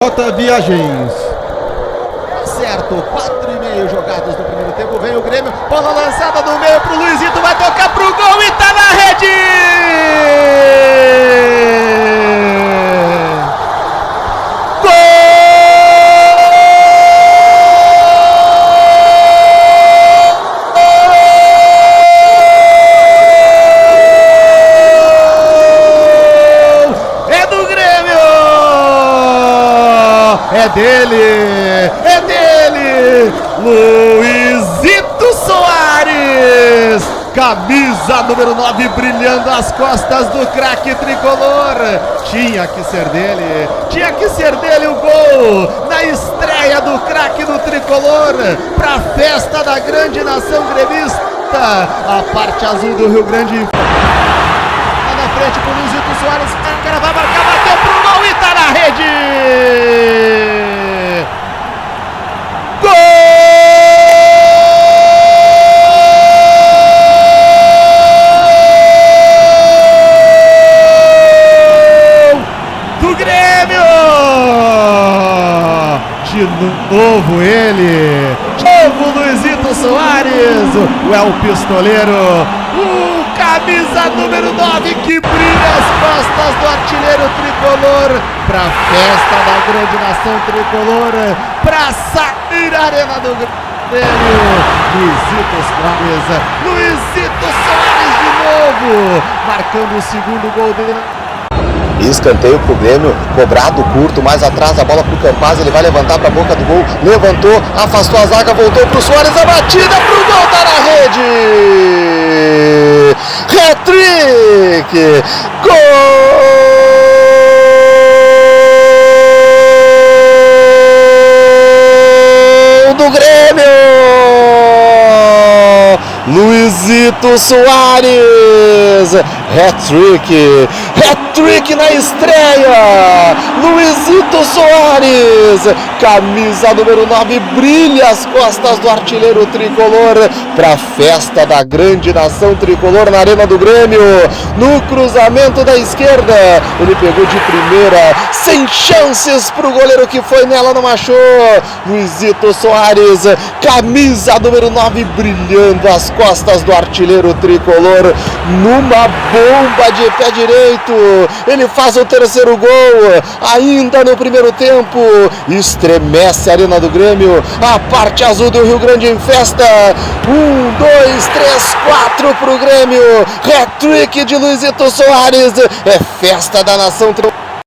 J Viagens. Certo, 4,5 jogados no primeiro tempo. Vem o Grêmio, bola lançada no meio pro Luizito, vai tocar pro gol e tá na rede! É dele, Luizito Soares, camisa número 9 brilhando as costas do craque tricolor. Tinha que ser dele o gol na estreia do craque do tricolor pra festa da grande nação gremista. A parte azul do Rio Grande lá na frente com o Luizito Soares, o cara vai marcar, bateu pro gol e tá na rede! De novo ele, novo Luizito Soares, o El Pistoleiro, o camisa número 9 que brilha as costas do artilheiro tricolor, pra festa da grande nação tricolor, pra sair a arena do Grêmio. Luizito Soares de novo, marcando o segundo gol dele. Escanteio pro Grêmio, cobrado curto, mais atrás a bola pro Campaz, ele vai levantar pra boca do gol, levantou, afastou a zaga, voltou pro Soares, a batida pro gol, tá na rede! Hat-trick! Gol do Grêmio! Luizito Soares, hat-trick na estreia, Luizito Soares, camisa número 9, brilha as costas do artilheiro tricolor, pra festa da grande nação tricolor na arena do Grêmio, no cruzamento da esquerda, ele pegou de primeira, sem chances pro goleiro que foi nela, não achou, Luizito Soares, camisa número 9, brilhando as costas do artilheiro tricolor, numa bomba de pé direito, ele faz o terceiro gol, ainda no primeiro tempo, estremece a arena do Grêmio, a parte azul do Rio Grande em festa, 1, 2, 3, 4 pro Grêmio, hat-trick de Luizito Soares, é festa da nação tricolor.